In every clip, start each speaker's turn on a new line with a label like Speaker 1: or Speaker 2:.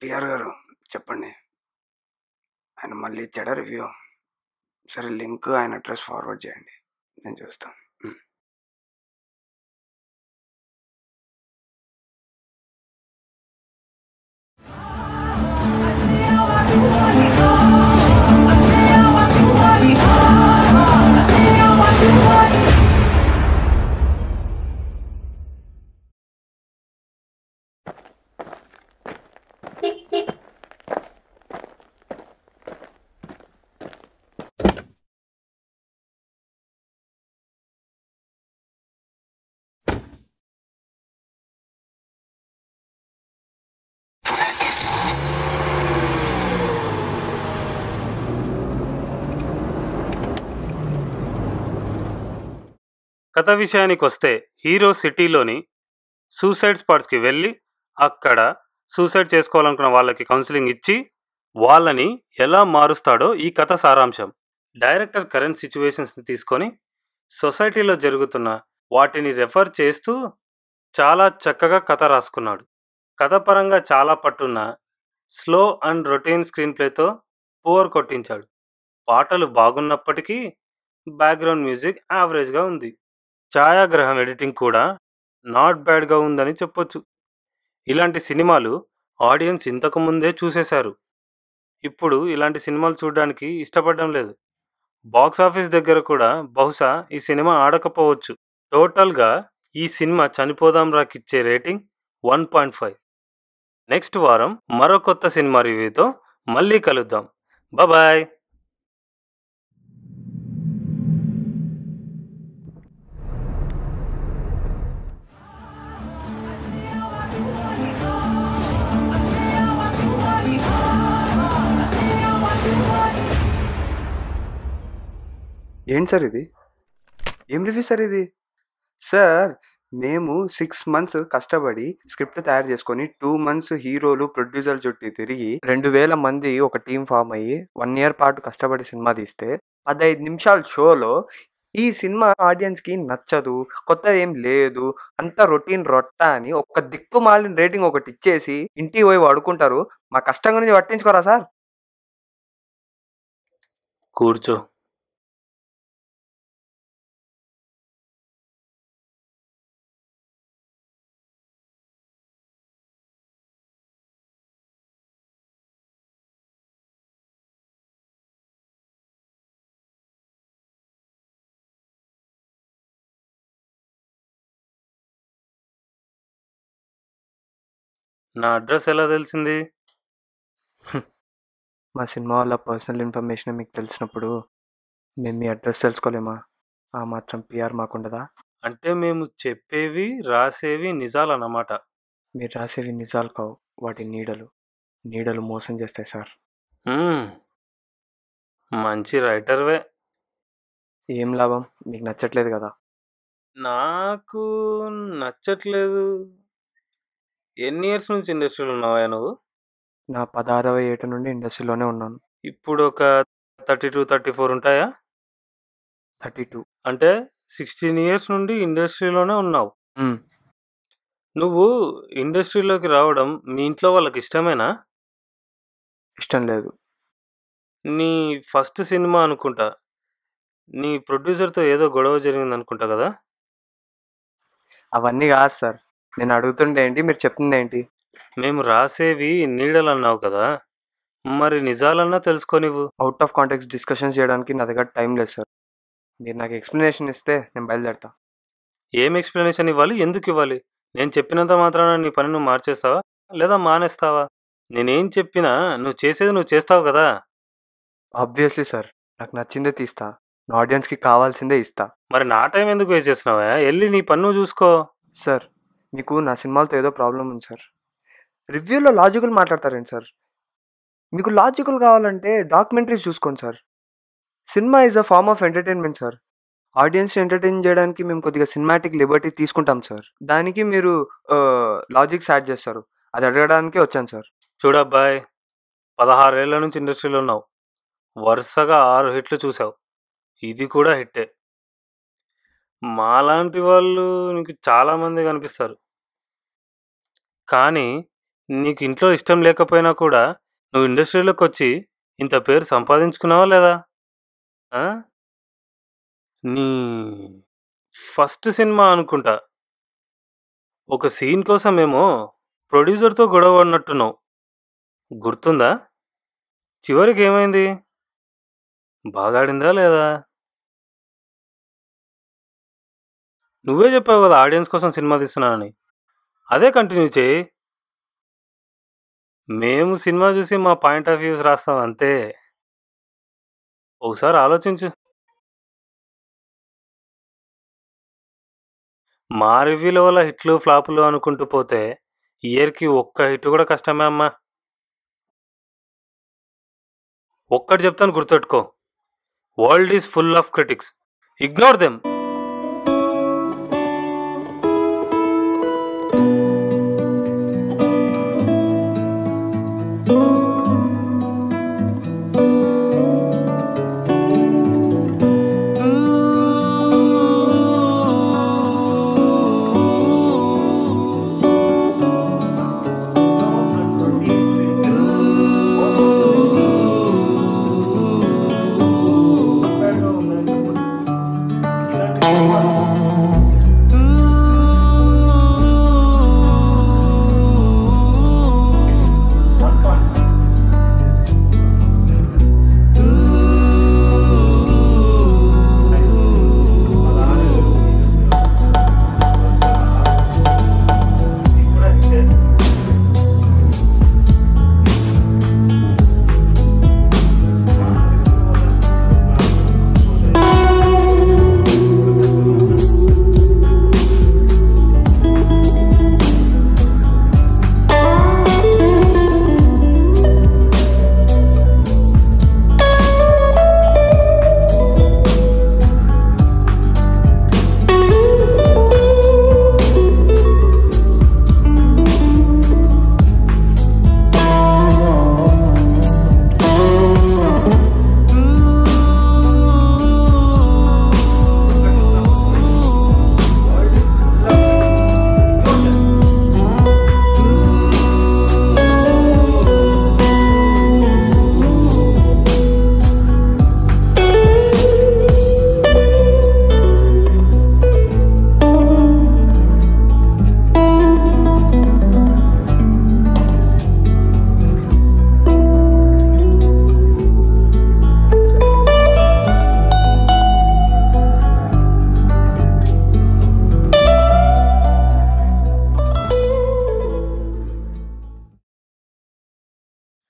Speaker 1: PR గారు చెప్పండి. ఆయన మళ్ళీ ఇచ్చాడా రివ్యూ? సరే లింక్ ఆయన అడ్రస్ ఫార్వర్డ్ చేయండి. నేను చూస్తాను.
Speaker 2: కథ విషయానికొస్తే హీరో సిటీలోని సూసైడ్ స్పాట్స్కి వెళ్ళి అక్కడ సూసైడ్ చేసుకోవాలనుకున్న వాళ్ళకి కౌన్సిలింగ్ ఇచ్చి వాళ్ళని ఎలా మారుస్తాడో ఈ కథ సారాంశం. డైరెక్టర్ కరెంట్ సిచ్యువేషన్స్ని తీసుకొని సొసైటీలో జరుగుతున్న వాటిని రెఫర్ చేస్తూ చాలా చక్కగా కథ రాసుకున్నాడు. కథ పరంగా చాలా పట్టున్న స్లో అండ్ రొటీన్ స్క్రీన్ ప్లేతో పువర్ కొట్టించాడు. పాటలు బాగున్నప్పటికీ బ్యాక్గ్రౌండ్ మ్యూజిక్ యావరేజ్గా ఉంది. ఛాయాగ్రహం ఎడిటింగ్ కూడా నాట్ బ్యాడ్గా ఉందని చెప్పొచ్చు. ఇలాంటి సినిమాలు ఆడియన్స్ ఇంతకు ముందే చూసేశారు. ఇప్పుడు ఇలాంటి సినిమాలు చూడడానికి ఇష్టపడడం లేదు. బాక్స్ ఆఫీస్ దగ్గర కూడా బహుశా ఈ సినిమా ఆడకపోవచ్చు. టోటల్గా ఈ సినిమా చనిపోదాం రాకిచ్చే రేటింగ్ 1.5. నెక్స్ట్ వారం మరో కొత్త సినిమా రివ్యూతో మళ్ళీ కలుద్దాం. బాయ్.
Speaker 1: ఏంటి సార్ ఇది? ఏం రివ్యూ సార్ ఇది? సార్ మేము 6 months కష్టపడి స్క్రిప్ట్ తయారు చేసుకొని 2 months హీరోలు ప్రొడ్యూసర్ చుట్టూ తిరిగి 2000 మంది ఒక టీం ఫామ్ అయ్యి 1 year పాటు కష్టపడి సినిమా తీస్తే 15 నిమిషాల షోలో ఈ సినిమా ఆడియన్స్కి నచ్చదు, కొత్తది ఏం లేదు, అంతా రొటీన్ రొట్ట అని ఒక్క దిక్కుమాలిన రేటింగ్ ఒకటి ఇచ్చేసి ఇంటికి పోయి పడుకుంటారు. మా కష్టం గురించి పట్టించుకోరా సార్?
Speaker 2: కూర్చో. నా అడ్రస్ ఎలా తెలిసింది?
Speaker 1: మా సినిమా వాళ్ళ పర్సనల్ ఇన్ఫర్మేషన్ మీకు తెలిసినప్పుడు మేము మీ అడ్రస్ తెలుసుకోలేమా? ఆ మాత్రం పిఆర్ మాకుండదా?
Speaker 2: అంటే మేము చెప్పేవి రాసేవి నిజాలన్నమాట.
Speaker 1: మీరు రాసేవి నిజాలు కావు, వాటి నీడలు. నీడలు మోసం చేస్తాయి సార్.
Speaker 2: మంచి రైటర్వే.
Speaker 1: ఏం లాభం? మీకు నచ్చట్లేదు కదా?
Speaker 2: నాకు నచ్చట్లేదు. ఎన్ని ఇయర్స్ నుంచి ఇండస్ట్రీలో ఉన్నావా నువ్వు?
Speaker 1: నా 16వ ఏట నుండి ఇండస్ట్రీలోనే ఉన్నాను.
Speaker 2: ఇప్పుడు ఒక 32-34 ఉంటాయా?
Speaker 1: 32.
Speaker 2: అంటే 16 ఇయర్స్ నుండి ఇండస్ట్రీలోనే ఉన్నావు. నువ్వు ఇండస్ట్రీలోకి రావడం మీ ఇంట్లో వాళ్ళకి ఇష్టమేనా?
Speaker 1: ఇష్టం లేదు.
Speaker 2: నీ ఫస్ట్ సినిమా అనుకుంటా. నీ ప్రొడ్యూసర్తో ఏదో గొడవ జరిగింది అనుకుంటా కదా?
Speaker 1: అవన్నీ కాదు సార్. నేను అడుగుతుండే ఏంటి, మీరు చెప్తుంది ఏంటి?
Speaker 2: మేము రాసేవి నీడలన్నావు కదా, మరి నిజాలన్నా తెలుసుకోనివ్వు.
Speaker 1: అవుట్ ఆఫ్ కాంటెక్స్ట్ డిస్కషన్స్ చేయడానికి నా దగ్గర టైం లేదు సార్. మీరు నాకు ఎక్స్ప్లెనేషన్ ఇస్తే నేను బయలుదేరుతా.
Speaker 2: ఏం ఎక్స్ప్లెనేషన్ ఇవ్వాలి? ఎందుకు ఇవ్వాలి? నేను చెప్పినంత మాత్రాన నీ పని నువ్వు మార్చేస్తావా లేదా మానేస్తావా? నేనేం చెప్పినా నువ్వు చేసేది నువ్వు చేస్తావు కదా.
Speaker 1: ఆబ్వియస్లీ సార్, నాకు నచ్చిందే తీస్తా, నా ఆడియన్స్కి కావాల్సిందే ఇస్తా.
Speaker 2: మరి నా టైం ఎందుకు వేస్ట్ చేస్తున్నావా? వెళ్ళి నీ పని నువ్వు చూసుకో.
Speaker 1: సార్, మీకు నా సినిమాలతో ఏదో ప్రాబ్లం ఉంది సార్. రివ్యూలో లాజికల్ మాట్లాడతారేంటి సార్? మీకు లాజికల్ కావాలంటే డాక్యుమెంటరీస్ చూసుకోండి sir. Cinema is a form of entertainment sir. ఆడియన్స్ని ఎంటర్టైన్ చేయడానికి మేము కొద్దిగా సినిమాటిక్ లిబర్టీ తీసుకుంటాం సార్. దానికి మీరు లాజిక్స్ యాడ్ చేస్తారు. అది అడగడానికే వచ్చాను సార్.
Speaker 2: చూడబ్బాయ్, 16 ఏళ్ల నుంచి ఇండస్ట్రీలో ఉన్నావు. వరుసగా 6 హిట్లు చూసావు. ఇది కూడా హిట్టే. మాలాంటి వాళ్ళు నీకు చాలామంది కనిపిస్తారు. కానీ నీకు ఇంట్లో ఇష్టం లేకపోయినా కూడా నువ్వు ఇండస్ట్రీలోకొచ్చి ఇంత పేరు సంపాదించుకున్నావా లేదా? ఆ? నీ ఫస్ట్ సినిమా అనుకుంటా. ఒక సీన్ కోసమేమో ప్రొడ్యూసర్‌తో గొడవ పడినట్టున్నావు. గుర్తుందా? చివరికేమైంది? బాగా ఆడిందా లేదా? నువ్వే చెప్పావు కదా ఆడియన్స్ కోసం సినిమా తీస్తున్నానని. అదే కంటిన్యూ చెయ్యి. మేము సినిమా చూసి మా పాయింట్ ఆఫ్ వ్యూస్ రాస్తాం అంతే. ఒకసారి ఆలోచించు. మా రివ్యూల వల్ల హిట్లు, ఫ్లాపులు అనుకుంటూ పోతే ఇయర్‌కి ఒక్క హిట్ కూడా కష్టమే అమ్మా. ఒక్కటి చెప్తాను గుర్తుపెట్టుకో. World is full of critics. Ignore them.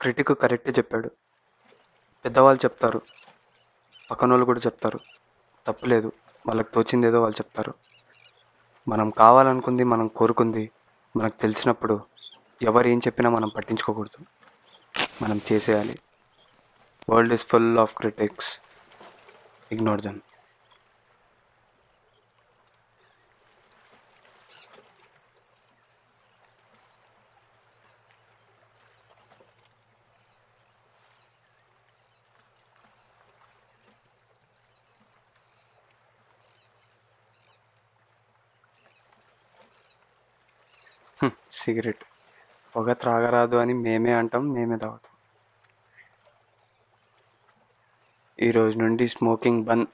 Speaker 1: Critic కరెక్టే చెప్పాడు. పెద్దవాళ్ళు చెప్తారు, పక్కనోళ్ళు కూడా చెప్తారు. తప్పులేదు, వాళ్ళకి తోచింది ఏదో వాళ్ళు చెప్తారు. మనం కావాలనుకుంది, మనం కోరుకుంది మనకు తెలిసినప్పుడు ఎవరు ఏం చెప్పినా మనం పట్టించుకోకూడదు, మనం చేసేయాలి. World is full of critics, ignore them. Cigarette పొగ త్రాగరాదు అని మేమే అంటాం, మేమే తాగుతాం. ఈరోజు నుండి స్మోకింగ్ బంద్.